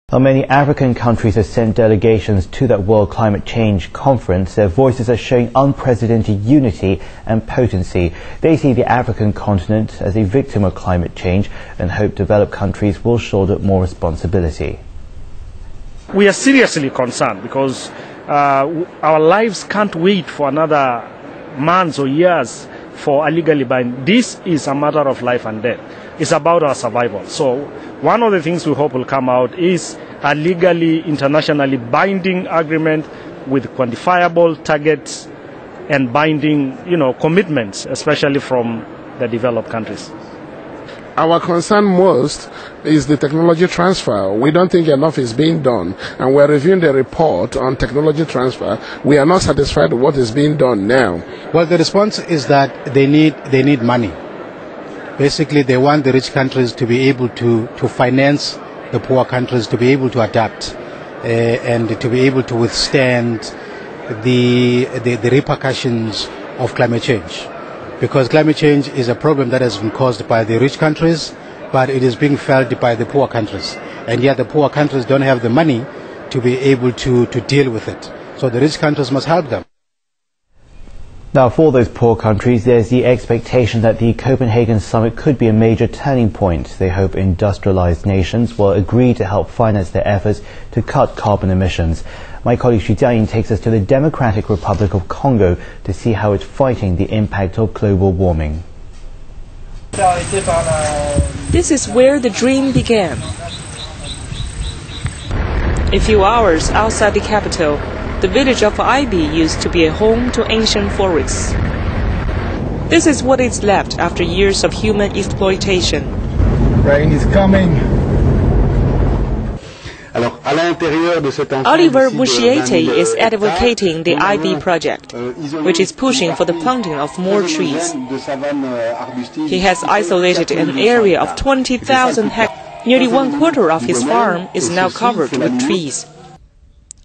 While many African countries have sent delegations to that World Climate Change Conference, their voices are showing unprecedented unity and potency. They see the African continent as a victim of climate change and hope developed countries will shoulder more responsibility. We are seriously concerned because our lives can't wait for another months or years for a legally binding. This is a matter of life and death. It's about our survival. So one of the things we hope will come out is a legally, internationally binding agreement with quantifiable targets and binding, commitments, especially from the developed countries. Our concern most is the technology transfer. We don't think enough is being done, and we're reviewing the report on technology transfer. We are not satisfied with what is being done now. Well, the response is that they need money. Basically, they want the rich countries to be able to finance the poor countries, to be able to adapt and to be able to withstand the repercussions of climate change. Because climate change is a problem that has been caused by the rich countries, but it is being felt by the poor countries. And yet the poor countries don't have the money to be able to deal with it. So the rich countries must help them. Now, for those poor countries, there's the expectation that the Copenhagen summit could be a major turning point. They hope industrialized nations will agree to help finance their efforts to cut carbon emissions. My colleague Xu Jiayin takes us to the Democratic Republic of Congo to see how it's fighting the impact of global warming. This is where the dream began. A few hours outside the capital, the village of Ibi used to be a home to ancient forests. This is what is left after years of human exploitation. Rain is coming. Oliver Mushiete is advocating the IB project, which is pushing for the planting of more trees. He has isolated an area of 20,000 hectares. Nearly 1/4 of his farm is now covered with trees.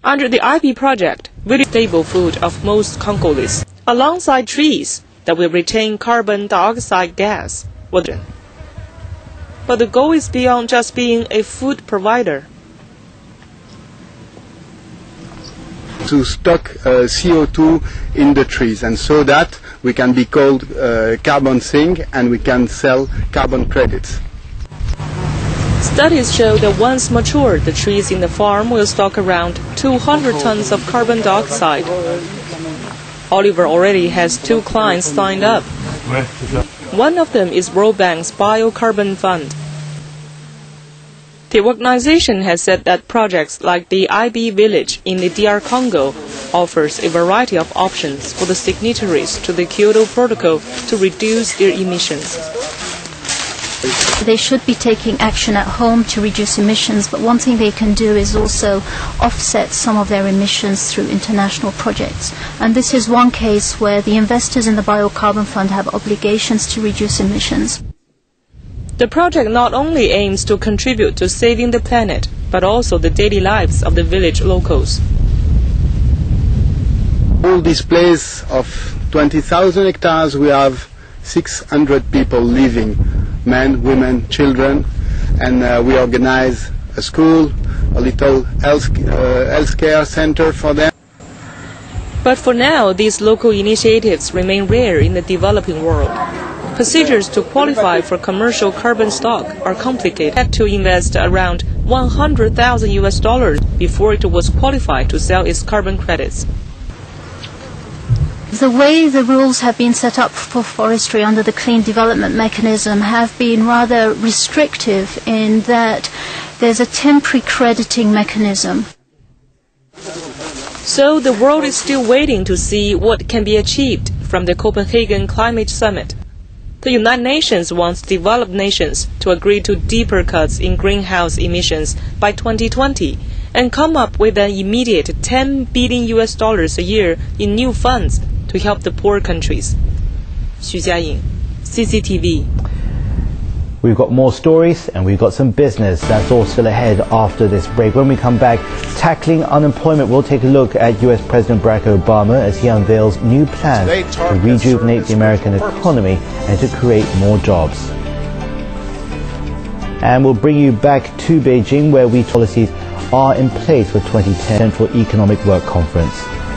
Under the IB project, very stable food of most Congolese, alongside trees that will retain carbon dioxide gas. But the goal is beyond just being a food provider. To stock CO2 in the trees, and so that we can be called carbon sink and we can sell carbon credits. Studies show that once matured, the trees in the farm will stock around 200 tons of carbon dioxide. Oliver already has 2 clients signed up. One of them is World Bank's Biocarbon Fund. The organization has said that projects like the IB village in the DR Congo offers a variety of options for the signatories to the Kyoto Protocol to reduce their emissions. They should be taking action at home to reduce emissions, but one thing they can do is also offset some of their emissions through international projects. And this is one case where the investors in the Biocarbon Fund have obligations to reduce emissions. The project not only aims to contribute to saving the planet, but also the daily lives of the village locals. All this place of 20,000 hectares, we have 600 people living, men, women, children, and we organize a school, a little health care center for them. But for now, these local initiatives remain rare in the developing world. Procedures to qualify for commercial carbon stock are complicated. It had to invest around $100,000 before it was qualified to sell its carbon credits. The way the rules have been set up for forestry under the Clean Development Mechanism have been rather restrictive in that there's a temporary crediting mechanism. So the world is still waiting to see what can be achieved from the Copenhagen Climate Summit. The United Nations wants developed nations to agree to deeper cuts in greenhouse emissions by 2020 and come up with an immediate $10 billion a year in new funds to help the poor countries. Xu Jiayin, CCTV. We've got more stories and we've got some business. That's all still ahead after this break. When we come back, tackling unemployment, we'll take a look at US President Barack Obama as he unveils new plans to rejuvenate the American economy and to create more jobs. And we'll bring you back to Beijing, where we policies are in place for 2010 Central Economic Work Conference.